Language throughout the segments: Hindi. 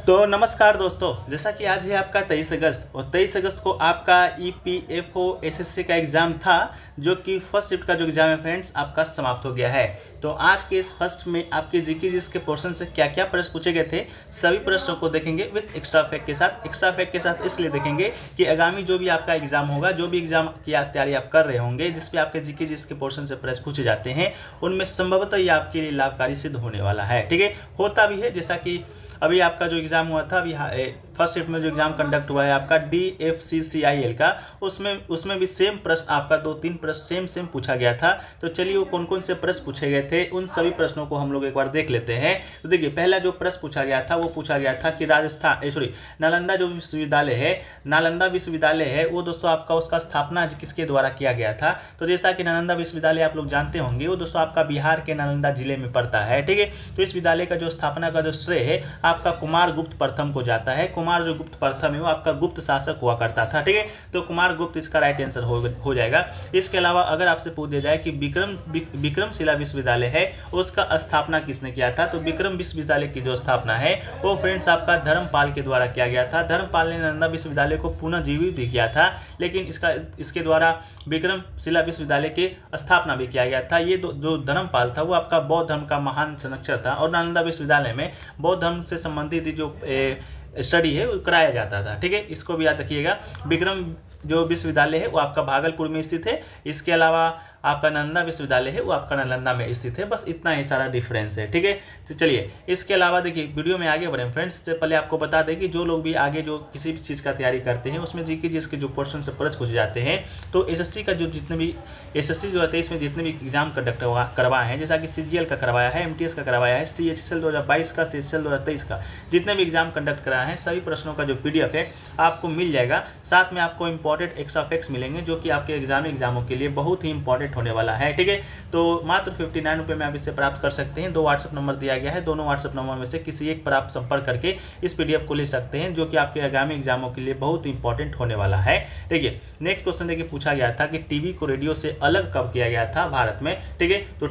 तो नमस्कार दोस्तों, जैसा कि आज है आपका 23 अगस्त और 23 अगस्त को आपका ईपीएफओ एसएससी का एग्ज़ाम था, जो कि फर्स्ट शिफ्ट का जो एग्ज़ाम है फ्रेंड्स आपका समाप्त हो गया है। तो आज के इस फर्स्ट में आपके जीके के पोर्शन से क्या क्या प्रश्न पूछे गए थे, सभी प्रश्नों को देखेंगे विथ एक्स्ट्रा फैक्ट के साथ। एक्स्ट्रा फैक्ट के साथ इसलिए देखेंगे कि आगामी जो भी आपका एग्ज़ाम होगा, जो भी एग्ज़ाम की तैयारी आप कर रहे होंगे, जिसपे आपके जीके के पोर्शन से प्रश्न पूछे जाते हैं, उनमें संभवतः ये आपके लिए लाभकारी सिद्ध होने वाला है। ठीक है, होता भी है। जैसा कि अभी आपका जो एग्ज़ाम हुआ था, अभी फर्स्ट शिफ्ट में जो एग्ज़ाम कंडक्ट हुआ है आपका DFCCIL का, उसमें भी सेम प्रश्न आपका 2-3 प्रश्न सेम पूछा गया था। तो चलिए वो कौन कौन से प्रश्न पूछे गए थे, उन सभी प्रश्नों को हम लोग एक बार देख लेते हैं। तो देखिए, पहला जो प्रश्न पूछा गया था वो पूछा गया था कि नालंदा जो विश्वविद्यालय है, नालंदा विश्वविद्यालय है, वो दोस्तों आपका उसका स्थापना किसके द्वारा किया गया था। तो जैसा कि नालंदा विश्वविद्यालय आप लोग जानते होंगे, वो दोस्तों आपका बिहार के नालंदा जिले में पड़ता है। ठीक है, तो इस विद्यालय का जो स्थापना का जो श्रेय है आपका कुमार गुप्त प्रथम को जाता है। कुमार जो गुप्त प्रथम है वो आपका गुप्त शासक हुआ करता था। ठीक है, तो कुमार गुप्त इसका राइट आंसर हो जाएगा। इसके अलावा अगर आपसे पूछ दिया जाए कि विक्रमशिला विश्वविद्यालय है, उसका स्थापना किसने किया था, तो विक्रम विश्वविद्यालय की जो स्थापना है वो फ्रेंड्स आपका धर्मपाल के द्वारा किया गया था। धर्मपाल ने नालंदा विश्वविद्यालय को पुनः जीवित भी किया था, लेकिन इसके द्वारा विक्रमशिला विश्वविद्यालय की स्थापना भी किया गया था। ये जो धर्मपाल था वो आपका बौद्ध धर्म का महान संरक्षक था, और नालंदा विश्वविद्यालय में बौद्ध धर्म से संबंधित जो स्टडी है वो कराया जाता था। ठीक है, इसको भी याद रखिएगा। विक्रम जो विश्वविद्यालय है वो आपका भागलपुर में स्थित है। इसके अलावा आपका नालंदा विश्वविद्यालय है वो आपका नालंदा में स्थित है। बस इतना ही सारा डिफरेंस है। ठीक है, तो चलिए इसके अलावा देखिए, वीडियो में आगे बढ़ें फ्रेंड्स, से पहले आपको बता दें कि जो लोग भी आगे जो किसी भी चीज़ का तैयारी करते हैं, उसमें जीके जिसके जो पोर्शन से प्रश्न पूछे जाते हैं, तो एसएससी का जो जितने भी एसएससी जो रहते हैं, इसमें जितने भी एग्जाम कंडक्ट करवाए हैं, जैसा कि CGL का करवाया है, MTS का करवाया है, CHSL 2022 का, CHSL 2023 का, जितने भी एग्जाम कंडक्ट कराए हैं, सभी प्रश्नों का जो PDF है आपको मिल जाएगा। साथ में आपको इंपॉर्टेंट एक्स्ट्रा फैक्ट्स मिलेंगे, जो कि आपके एग्जामों के लिए बहुत ही इंपॉर्टेंट होने वाला है। ठीक है, तो मात्र 59 रुपये में आप इसे प्राप्त कर सकते हैं। 2 व्हाट्सएप नंबर दिया गया है, दोनों व्हाट्सएप नंबर में से किसी एक पर आप संपर्क करके इस PDF को ले सकते हैं, जो कि आपके आगामी एग्जामों के लिए बहुत इंपॉर्टेंट होने वाला है। ठीक है, नेक्स्ट क्वेश्चन देखिए, पूछा गया था कि टीवी को रेडियो से अलग कब किया गया था भारत में। ठीक है, तो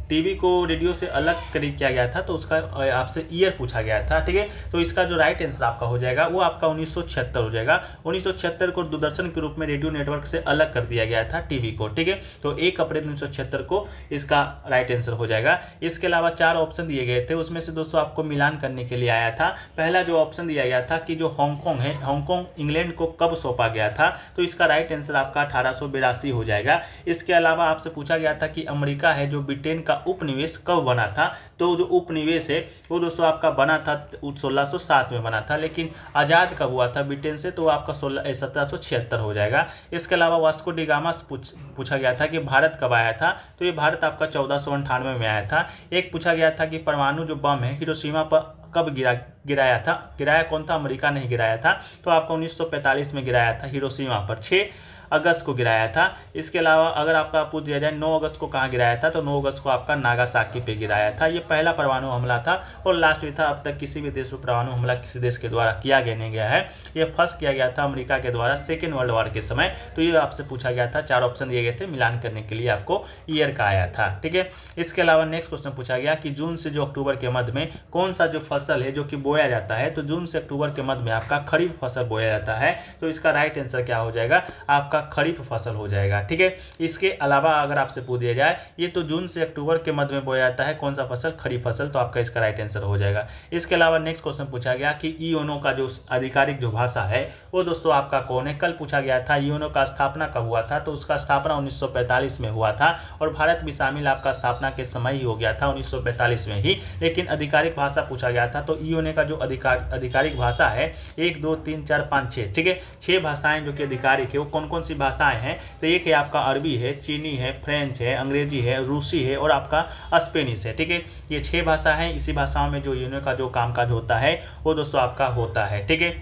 टीवी को रेडियो से अलग करीब किया गया था, तो उसका आपसे ईयर पूछा गया था। ठीक है, तो इसका जो राइट आंसर आपका हो जाएगा वो आपका 1976 हो जाएगा। 1976 को दूरदर्शन के रूप में रेडियो नेटवर्क से अलग कर दिया गया था टीवी को। ठीक है, तो 1 अप्रैल 1976 को इसका राइट आंसर हो जाएगा। इसके अलावा 4 ऑप्शन दिए गए थे, उसमें से दोस्तों आपको मिलान करने के लिए आया था। पहला जो ऑप्शन दिया गया था कि जो हांगकांग है, हांगकांग इंग्लैंड को कब सौंपा गया था, तो इसका राइट आंसर आपका 1882 हो जाएगा। इसके अलावा आपसे पूछा गया था कि अमेरिका है जो ब्रिटेन का उपनिवेश कब बना था, तो जो उपनिवेश है वो दोस्तों आपका बना था 1607 में बना था, लेकिन आज़ाद कब हुआ था ब्रिटेन से, तो आपका 1776 हो जाएगा। इसके अलावा वास्को डी गामा पूछा गया था कि भारत कब आया था, तो ये भारत आपका 1498 में आया था। एक पूछा गया था कि परमाणु जो बम है हिरोशिमा पर कब गिराया कौन था, अमेरिका ने गिराया था, तो आपका 1945 में गिराया था हिरोशिमा पर, 6 अगस्त को गिराया था। इसके अलावा अगर आपका पूछ दिया जाए 9 अगस्त को कहाँ गिराया था, तो 9 अगस्त को आपका नागासाकी पे गिराया था। ये पहला परमाणु हमला था और लास्ट भी था। अब तक किसी भी देश पर परमाणु हमला किसी देश के द्वारा किया नहीं गया है। ये फर्स्ट किया गया था अमेरिका के द्वारा सेकेंड वर्ल्ड वॉर के समय। तो ये आपसे पूछा गया था, 4 ऑप्शन दिए गए थे, मिलान करने के लिए आपको ईयर का आया था। ठीक है, इसके अलावा नेक्स्ट क्वेश्चन पूछा गया कि जून से जो अक्टूबर के मध्य में कौन सा जो फसल है जो कि बोया जाता है, तो जून से अक्टूबर के मध्य में आपका खरीफ फसल बोया जाता है, तो इसका राइट आंसर क्या हो जाएगा, आपका खरीफ फसल हो जाएगा। ठीक है, इसके अलावा अगर आपसे पूछ दिया जाए ये तो जून से अक्टूबर के मध्य में बोया जाता है, कौन सा फसल, खरीफ फसल, तो आपका इसका राइट आंसर हो जाएगा। इसके अलावा नेक्स्ट क्वेश्चन पूछा गया कि ईओनो का जो आधिकारिक जो भाषा है वो दोस्तों आपका कौन है। कल पूछा गया था ईओनो का स्थापना कब हुआ था, तो उसका स्थापना 1945 में हुआ था, और भारत भी शामिल आपका स्थापना के समय ही हो गया था 1945 में ही। लेकिन आधिकारिक भाषा पूछा गया था, तो ईओनो का जो आधिकारिक भाषा है 1 2 3 4 5 6, ठीक है, 6 भाषाएं जो कि आधिकारिक है, वो कौन कौन सी भाषाएं हैं, तो एक है आपका अरबी है, चीनी है, फ्रेंच है, अंग्रेजी है, रूसी है और आपका स्पेनिश है। ठीक है, ये 6 भाषा हैं। इसी भाषाओं में जो यूनो का जो कामकाज होता है वो दोस्तों आपका होता है। ठीक है,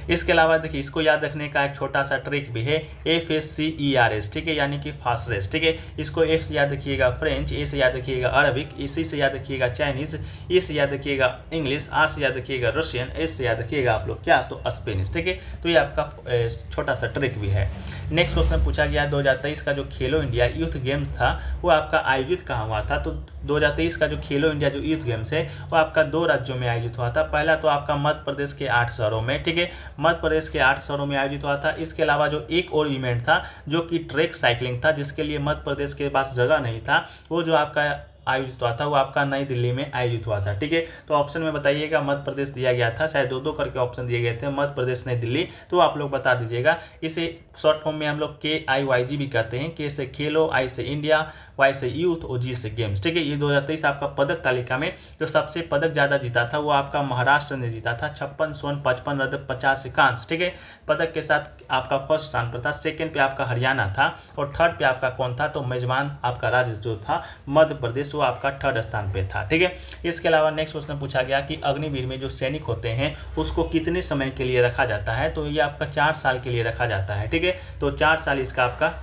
इसके अलावा देखिए, इसको याद रखने का एक छोटा सा ट्रिक भी है, FACERS, ठीक है, यानी कि फास्टरेस। ठीक है, इसको F से याद रखिएगा फ्रेंच, A से याद रखिएगा अरबिक, C से याद रखिएगा चाइनीज, E से याद रखिएगा इंग्लिश, R से याद रखिएगा रशियन, S से याद रखिएगा आप लोग क्या, तो स्पेनिश। ठीक है, तो ये आपका छोटा सा ट्रिक भी है। नेक्स्ट क्वेश्चन पूछा गया 2023 का जो खेलो इंडिया यूथ गेम्स था वो आपका आयोजित कहाँ हुआ था, तो 2023 का जो खेलो इंडिया जो यूथ गेम्स है वो आपका 2 राज्यों में आयोजित हुआ था। पहला तो आपका मध्य प्रदेश के 8 शहरों में, ठीक है, मध्य प्रदेश के 8 शहरों में आयोजित हुआ था। इसके अलावा जो एक और इवेंट था जो कि ट्रैक साइकिलिंग था, जिसके लिए मध्य प्रदेश के पास जगह नहीं था, वो जो आपका आयोजित हुआ था वो आपका नई दिल्ली में आयोजित हुआ था, ठीक है। तो ऑप्शन में बताइएगा, मध्य प्रदेश दिया गया था, शायद 2-2 करके ऑप्शन दिए गए थे, मध्य प्रदेश नई दिल्ली, तो आप लोग बता दीजिएगा। इसे शॉर्ट फॉर्म में हम लोग KIYG भी कहते हैं। के से खेलो, आई से इंडिया, वाई से यूथ और जी से गेम्स, ठीक है। ये 2023 आपका पदक तालिका में जो सबसे पदक ज़्यादा जीता था वो आपका महाराष्ट्र ने जीता था, 56 स्वर्ण, 55 रजत, 50 कांस्य, ठीक है। पदक के साथ आपका फर्स्ट स्थान पर था। सेकंड पे आपका हरियाणा था और थर्ड पे आपका कौन था, तो मेजबान आपका राज्य जो था मध्य प्रदेश, वो आपका थर्ड स्थान पे था, ठीक है। इसके अलावा नेक्स्ट क्वेश्चन पूछा गया कि अग्निवीर में जो सैनिक होते हैं उसको कितने समय के लिए रखा जाता है, तो ये आपका 4 साल के लिए रखा जाता है, ठीक है। तो 4 साल इसका आपका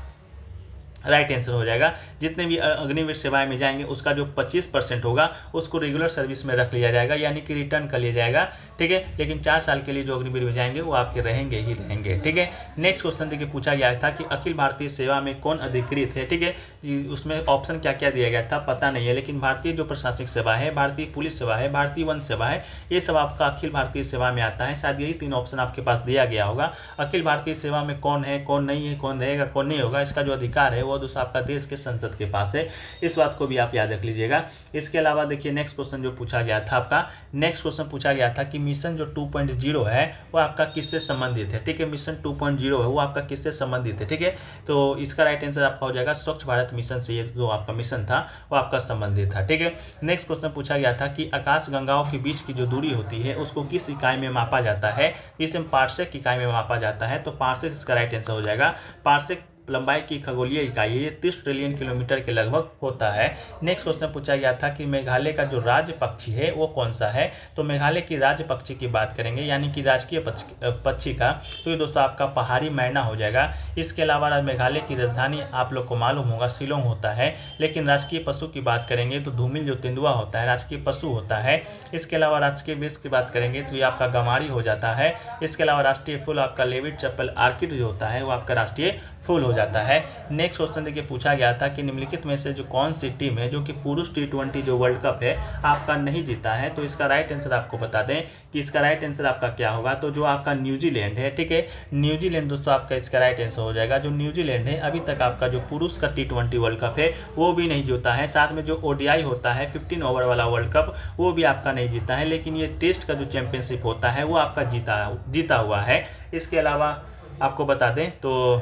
राइट आंसर हो जाएगा। जितने भी अग्निवीर सेवाएं में जाएंगे उसका जो 25% होगा उसको रेगुलर सर्विस में रख लिया जाएगा, यानी कि रिटर्न कर लिया जाएगा, ठीक है। लेकिन 4 साल के लिए जो अग्निवीर में जाएंगे वो आपके रहेंगे ही रहेंगे, ठीक है। नेक्स्ट क्वेश्चन देखिए पूछा गया था कि अखिल भारतीय सेवा में कौन अधिकृत है, ठीक है। उसमें ऑप्शन क्या क्या दिया गया था पता नहीं है, लेकिन भारतीय जो प्रशासनिक सेवा है, भारतीय पुलिस सेवा है, भारतीय वन सेवा है, ये सब आपका अखिल भारतीय सेवा में आता है। शायद यही 3 ऑप्शन आपके पास दिया गया होगा। अखिल भारतीय सेवा में कौन है, कौन नहीं है, कौन रहेगा, कौन नहीं होगा, इसका जो अधिकार है वो दोस्तों आपका देश के संसद के पास है। इस बात को भी आप याद रख लीजिएगा। इसके अलावा देखिए नेक्स्ट क्वेश्चन जो पूछा गया था आपका, नेक्स्ट क्वेश्चन पूछा गया था कि मिशन जो 2.0 है वो आपका किससे संबंधित है, ठीक है। मिशन 2.0 है वो आपका किससे संबंधित है, ठीक है। तो इसका राइट आंसर आपका हो जाएगा स्वच्छ भारत मिशन से, ये जो आपका मिशन था वो आपका संबंधित था, ठीक है। नेक्स्ट क्वेश्चन पूछा गया था कि आकाश गंगाओं के बीच की जो दूरी होती है उसको किस इकाई में मापा जाता है, इसे पार्सेक इकाई में मापा जाता है। तो पार्सेक इसका राइट आंसर हो जाएगा। पार्सेक लंबाई की खगोलीय इकाई है, ये 30 ट्रिलियन किलोमीटर के लगभग होता है। नेक्स्ट क्वेश्चन पूछा गया था कि मेघालय का जो राज्य पक्षी है वो कौन सा है, तो मेघालय की राज्य पक्षी की बात करेंगे, यानी कि राजकीय पक्षी का, तो ये दोस्तों आपका पहाड़ी मैना हो जाएगा। इसके अलावा मेघालय की राजधानी आप लोग को मालूम होगा शिलोंग होता है, लेकिन राजकीय पशु की बात करेंगे तो धूमिल जो तेंदुआ होता है राजकीय पशु होता है। इसके अलावा राजकीय वृक्ष की बात करेंगे तो ये आपका गमारी हो जाता है। इसके अलावा राष्ट्रीय फूल आपका लेविड चप्पल आर्किड जो होता है वो आपका राष्ट्रीय फूल हो जाता है। नेक्स्ट क्वेश्चन देखिए पूछा गया था कि निम्नलिखित में से जो कौन सी टीम है जो कि पुरुष T20 जो वर्ल्ड कप है आपका नहीं जीता है, तो इसका राइट आंसर आपको बता दें कि इसका राइट आंसर आपका क्या होगा, तो जो आपका न्यूजीलैंड है, ठीक है। न्यूजीलैंड दोस्तों आपका इसका राइट आंसर हो जाएगा। जो न्यूजीलैंड है अभी तक आपका जो पुरुष का T20 वर्ल्ड कप है वो भी नहीं जीता है। साथ में जो ODI होता है 15 ओवर वाला वर्ल्ड कप वो भी आपका नहीं जीता है, लेकिन ये टेस्ट का जो चैंपियनशिप होता है वो आपका जीता हुआ है। इसके अलावा आपको बता दें तो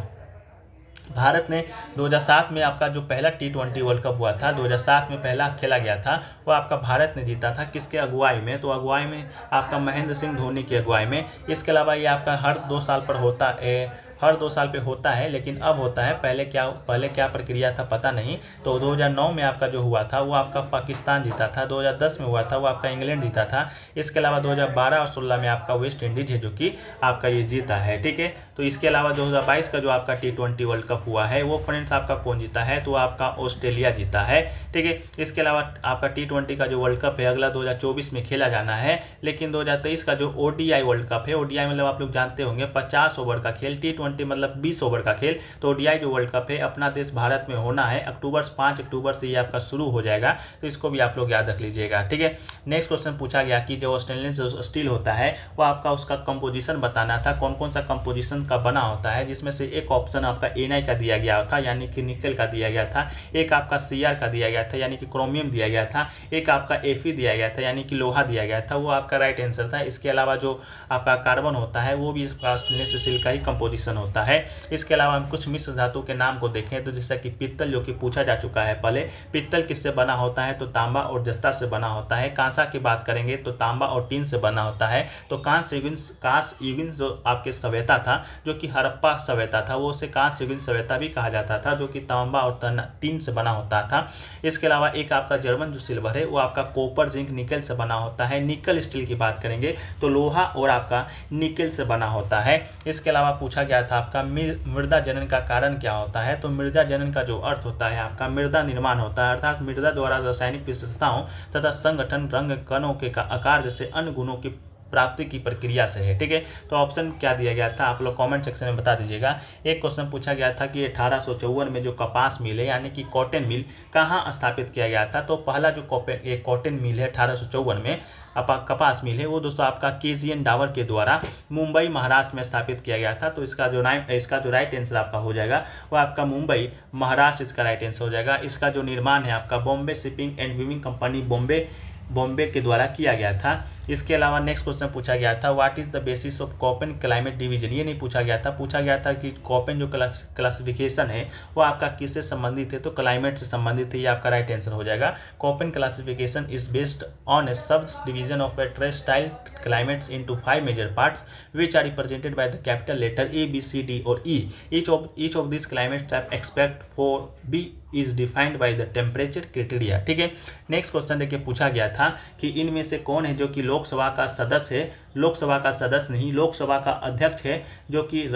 भारत ने 2007 में आपका जो पहला T20 वर्ल्ड कप हुआ था, 2007 में पहला खेला गया था, वो आपका भारत ने जीता था। किसके अगुवाई में, तो अगुवाई में आपका महेंद्र सिंह धोनी की अगुवाई में। इसके अलावा ये आपका हर 2 साल पर होता है, हर 2 साल पे होता है, लेकिन अब होता है, पहले क्या प्रक्रिया था पता नहीं। तो 2009 में आपका जो हुआ था वो आपका पाकिस्तान जीता था, 2010 में हुआ था वो आपका इंग्लैंड जीता था। इसके अलावा 2012 और 16 में आपका वेस्ट इंडीज है जो कि आपका ये जीता है, ठीक है। तो इसके अलावा 2022 का जो आपका T20 वर्ल्ड कप हुआ है वो फ्रेंड्स आपका कौन जीता है, तो आपका ऑस्ट्रेलिया जीता है, ठीक है। इसके अलावा आपका T20 का जो वर्ल्ड कप है अगला 2024 में खेला जाना है, लेकिन 2023 का जो ODI वर्ल्ड कप है, ODI मतलब आप लोग जानते होंगे 50 ओवर का खेल, T20 मतलब 20 ओवर का खेल, तो ODI जो वर्ल्ड कप है अपना देश भारत में होना है। 5 अक्टूबर से ये आपका शुरू हो जाएगा, तो इसको भी आप लोग याद रख लीजिएगा, ठीक है। नेक्स्ट क्वेश्चन पूछा गया कि जो स्टेनलेस स्टील होता है वो आपका उसका कंपोजिशन बताना था, कौन कौन सा कंपोजिशन का बना होता है, जिसमें से एक ऑप्शन आपका Na का दिया गया था यानी कि निकल का दिया गया था, एक आपका Cr का दिया गया था यानी कि क्रोमियम दिया गया था, एक आपका Fe दिया गया था यानी कि लोहा दिया गया था, वो आपका राइट आंसर था। इसके अलावा जो आपका कार्बन होता है वो भी स्टेनलेस स्टील का ही कंपोजिशन होता है। इसके अलावा हम कुछ मिश्र धातु के नाम को देखें तो जैसा कि पित्तल जो कि पूछा जा चुका है पहले, पित्तल किससे बना होता है, तो तांबा और जस्ता से बना होता है। कांसा की बात करेंगे तो तांबा और टीन से बना होता है। तो कांस्य युगीन जो आपके सभ्यता था जो कि हड़प्पा सभ्यता था वो उसे कांस्य युगीन सभ्यता भी कहा जाता था, जो कि तांबा और टीन से बना होता था। इसके अलावा एक आपका जर्मन जो सिल्वर है वो आपका कॉपर जिंक निकल से बना होता है। निकल स्टील की बात करेंगे तो लोहा और आपका निकल से बना होता है। इसके अलावा पूछा गया था आपका मृदा जनन का कारण क्या होता है, तो मृदा जनन का जो अर्थ होता है आपका मृदा निर्माण होता है, अर्थात मृदा द्वारा रासायनिक विशेषताओं तथा संगठन, रंग, कणों के आकार जैसे अन्य गुणों की प्राप्ति की प्रक्रिया से है। ठीक है, तो ऑप्शन क्या दिया गया था आप लोग कमेंट सेक्शन में बता दीजिएगा। एक क्वेश्चन पूछा गया था कि 1854 में जो कपास मिल है यानी कि कॉटन मिल कहाँ स्थापित किया गया था। तो पहला जो कॉटन मिल है 1854 में कपास मिल है वो दोस्तों आपका KGN डावर के द्वारा मुंबई महाराष्ट्र में स्थापित किया गया था। तो इसका जो राइट आंसर आपका हो जाएगा वो आपका मुंबई महाराष्ट्र इसका राइट आंसर हो जाएगा। इसका जो निर्माण है आपका Bombay shipping and weaving company Bombay के द्वारा किया गया था। इसके अलावा नेक्स्ट क्वेश्चन पूछा गया था what is the basis of Koppen climate division. ये नहीं पूछा गया था कि कोपेन जो क्लासिफिकेशन है वो आपका किससे संबंधित है, तो क्लाइमेट से संबंधित है, ये आपका राइट आंसर हो जाएगा। Koppen classification is based on a subdivision of a terrestrial climates into 5 major parts which are represented by the capital letter A, B, C, D or E. Each of these climate type except for B is defined by the temperature criteria। ठीक है, नेक्स्ट क्वेश्चन देखिए पूछा गया था कि इनमें से कौन है जो कि लोकसभा का सदस्य है, लोकसभा का सदस्य नहीं लोकसभा का अध्यक्ष है जो कि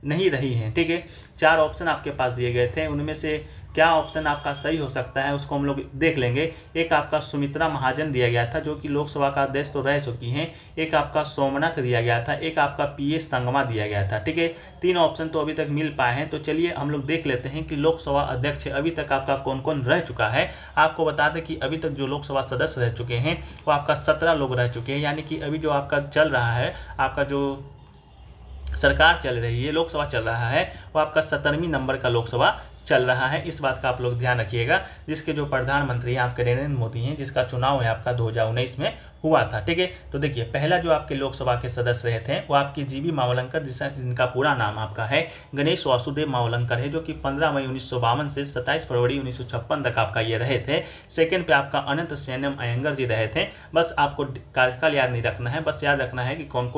नहीं रही हैं। ठीक है, 4 ऑप्शन आपके पास दिए गए थे, उनमें से क्या ऑप्शन आपका सही हो सकता है उसको हम लोग देख लेंगे। एक आपका सुमित्रा महाजन दिया गया था जो कि लोकसभा का अध्यक्ष तो रह चुकी हैं। एक आपका सोमनाथ दिया गया था, एक आपका PS संगमा दिया गया था। ठीक है, 3 ऑप्शन तो अभी तक मिल पाए हैं। तो चलिए हम लोग देख लेते हैं कि लोकसभा अध्यक्ष अभी तक आपका कौन कौन रह चुका है। आपको बता दें कि अभी तक जो लोकसभा सदस्य रह चुके हैं वो आपका 17 लोग रह चुके हैं, यानी कि अभी जो आपका चल रहा है आपका जो सरकार चल रही है लोकसभा चल रहा है वो आपका 17वीं नंबर का लोकसभा चल रहा है। इस बात का आप लोग ध्यान रखिएगा, जिसके जो प्रधानमंत्री हैं आपके नरेंद्र मोदी हैं, जिसका चुनाव है आपका 2019 में हुआ था। ठीक है, तो देखिए पहला जो आपके लोकसभा के सदस्य रहे थे वो आपकी GV मावलंकर, जिनका पूरा नाम आपका है गणेश वासुदेव मावलंकर है, जो कि 15 मई 1952 से 27 फरवरी 1956 तक आपका ये रहे थे। सेकंड पे आपका अनंत सैन्यम अयंगर जी रहे थे। बस आपको कार्यकाल याद नहीं रखना है, बस याद रखना है कि कौन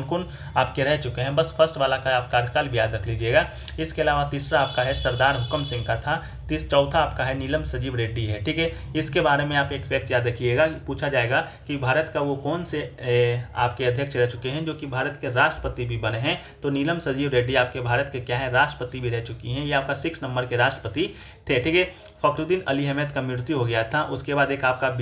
कौन आपके रह चुके हैं। बस फर्स्ट वाला का आप कार्यकाल भी याद रख लीजिएगा। इसके अलावा तीसरा आपका है सरदार हुकम सिंह का था। चौथा आपका है नीलम संजीव रेड्डी है। ठीक है, इसके बारे में आप एक फैक्ट याद रखिएगा, पूछा जाएगा कि भारत का वो कौन से आपके अध्यक्ष रह चुके हैं जो कि भारत के राष्ट्रपति भी बने हैं। तो नीलम संजीव रेड्डी आपके भारत के क्या है राष्ट्रपति भी रह चुकी हैं, ये आपका 6 नंबर के राष्ट्रपति थे। ठीक है, फखरुद्दीन अली अहमद का मृत्यु हो गया था। उसके बाद एक आपका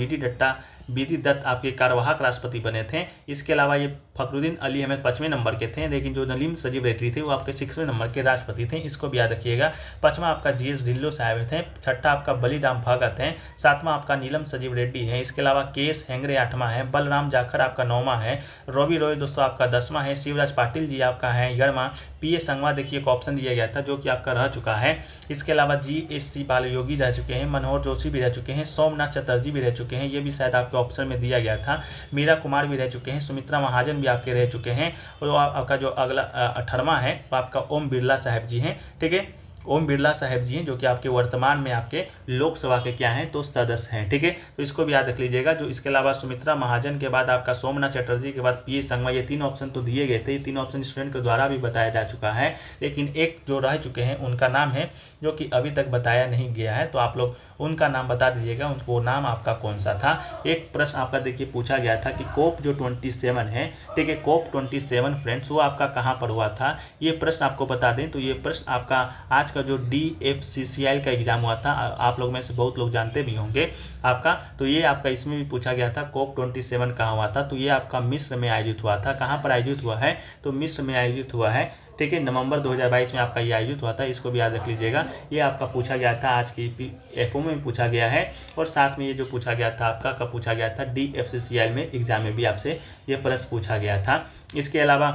BD दत्त आपके कार्यवाहक राष्ट्रपति बने थे। इसके अलावा ये फखरुद्दीन अली अहमद 5वें नंबर के थे, लेकिन जो नीलम संजीव रेड्डी थे वो आपके 6वें नंबर के राष्ट्रपति थे, इसको भी याद रखिएगा। 5वां आपका GS ढिल्लो साहब थे। 6ठा आपका बलिराम भगत हैं। 7वां आपका नीलम संजीव रेड्डी है। इसके अलावा KS हेंगरे 8वां है। बलराम जाखर आपका 9वां है। रवि रॉय दोस्तों आपका 10वां है। शिवराज पाटिल जी आपका है 11वां। PS संगमा देखिए एक ऑप्शन दिया गया था जो कि आपका रह चुका है। इसके अलावा GSC बालयोगी रह चुके हैं। मनोहर जोशी भी रह चुके हैं। सोमनाथ चटर्जी भी रह चुके हैं, ये भी शायद आपके ऑप्शन में दिया गया था। मीरा कुमार भी रह चुके हैं। सुमित्रा महाजन भी आपके रह चुके हैं। और आपका जो अगला 18वां है वो आपका ओम बिरला साहब जी हैं। ठीक है, ओम बिरला साहब जी हैं जो कि आपके वर्तमान में आपके लोकसभा के क्या हैं तो सदस्य हैं। ठीक है, तो इसको भी याद रख लीजिएगा। जो इसके अलावा सुमित्रा महाजन के बाद आपका सोमनाथ चटर्जी के बाद PS संगमा, ये 3 ऑप्शन तो दिए गए थे। ये 3 ऑप्शन स्टूडेंट के द्वारा भी बताया जा चुका है, लेकिन एक जो रह चुके हैं उनका नाम है जो कि अभी तक बताया नहीं गया है। तो आप लोग उनका नाम बता दीजिएगा, उनको नाम आपका कौन सा था। एक प्रश्न आपका देखिए पूछा गया था कि COP जो 27 है, ठीक है, COP 27 फ्रेंड्स वो आपका कहाँ पर हुआ था, ये प्रश्न आपको बता दें। तो ये प्रश्न आपका आज का जो DFCCIL का एग्जाम हुआ था, आप लोग में से बहुत लोग जानते भी होंगे आपका, तो ये आपका इसमें भी पूछा गया था COP 27 कहाँ हुआ था। तो ये आपका मिस्र में आयोजित हुआ था। कहाँ पर आयोजित हुआ है, तो मिस्र में आयोजित हुआ है। ठीक है, नवंबर 2022 में आपका ये आयोजित हुआ था, इसको भी याद रख लीजिएगा। ये आपका पूछा गया था, आज की FO में पूछा गया है, और साथ में ये जो पूछा गया था आपका कब पूछा गया था, DFCCIL में एग्जाम में भी आपसे ये प्रश्न पूछा गया था। इसके अलावा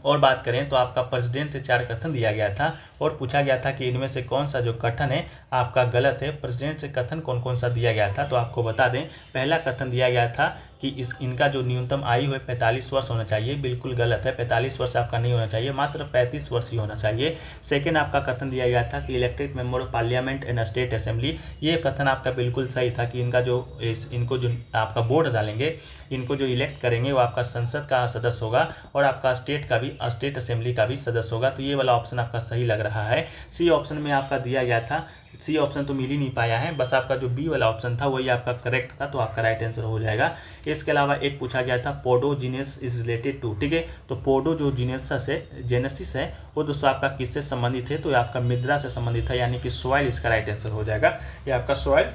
और बात करें तो आपका प्रेसिडेंट से 4 कथन दिया गया था और पूछा गया था कि इनमें से कौन सा जो कथन है आपका गलत है। प्रेसिडेंट से कथन कौन कौन सा दिया गया था, तो आपको बता दें। पहला कथन दिया गया था कि इनका जो न्यूनतम आयु है 45 वर्ष होना चाहिए, बिल्कुल गलत है। 45 वर्ष आपका नहीं होना चाहिए, मात्र 35 वर्ष ही होना चाहिए। सेकेंड आपका कथन दिया गया था कि elected member of parliament and state assembly, ये कथन आपका बिल्कुल सही था कि इनको जो आपका वोट डालेंगे, इनको जो इलेक्ट करेंगे वो आपका संसद का सदस्य होगा और आपका स्टेट असेंबली का भी सदस्य होगा। तो ये वाला ऑप्शन आपका सही लग रहा है। सी ऑप्शन में आपका दिया गया था, सी ऑप्शन तो मिल ही नहीं पाया है, बस आपका जो बी वाला ऑप्शन था वही आपका करेक्ट था, तो आपका राइट आंसर हो जाएगा। इसके अलावा एक पूछा गया था पोडो जीनस इज रिलेटेड टू, ठीक है, तो पोडो जो जेनेसिस है वो दोस्तों आपका किससे संबंधित है, तो ये आपका मृदा से संबंधित है, यानी कि सॉइल इसका राइट आंसर हो जाएगा। ये आपका सॉइल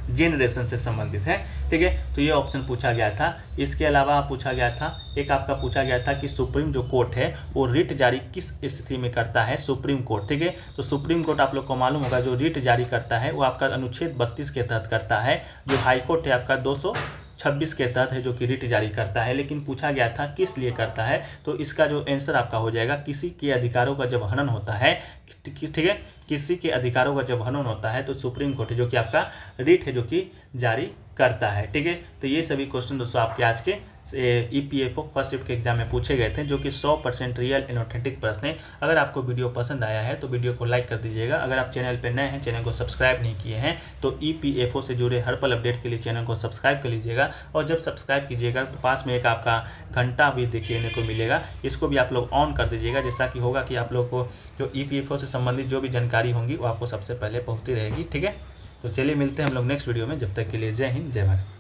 जेनरेशन से संबंधित है। ठीक है, तो ये ऑप्शन पूछा गया था। इसके अलावा पूछा गया था, एक आपका पूछा गया था कि सुप्रीम जो कोर्ट है वो रिट जारी किस स्थिति में करता है, सुप्रीम कोर्ट। ठीक है, तो सुप्रीम कोर्ट आप लोग को मालूम होगा जो रिट जारी करता है वो आपका अनुच्छेद 32 के तहत करता है। जो हाई कोर्ट है आपका 226 के तहत है जो कि रिट जारी करता है। लेकिन पूछा गया था किस लिए करता है, तो इसका जो आंसर आपका हो जाएगा किसी के अधिकारों का जब हनन होता है। ठीक है, किसी के अधिकारों का जब हनन होता है तो सुप्रीम कोर्ट है जो कि आपका रिट है जो कि जारी करता है। ठीक है, तो ये सभी क्वेश्चन दोस्तों आपके आज के EPFO फर्स्ट शिफ्ट के एग्जाम में पूछे गए थे, जो कि 100% रियल एंड ऑथेंटिक प्रश्न है। अगर आपको वीडियो पसंद आया है तो वीडियो को लाइक कर दीजिएगा। अगर आप चैनल पर नए हैं, चैनल को सब्सक्राइब नहीं किए हैं, तो EPFO से जुड़े हर पल अपडेट के लिए चैनल को सब्सक्राइब कर लीजिएगा। और जब सब्सक्राइब कीजिएगा तो पास में एक आपका घंटा भी देखने को मिलेगा, इसको भी आप लोग ऑन कर दीजिएगा, जैसा कि होगा कि आप लोग को जो EPFO से संबंधित जो भी जानकारी होंगी वो आपको सबसे पहले पहुँचती रहेगी। ठीक है, तो चलिए मिलते हैं हम लोग नेक्स्ट वीडियो में। जब तक के लिए जय हिंद, जय भारत।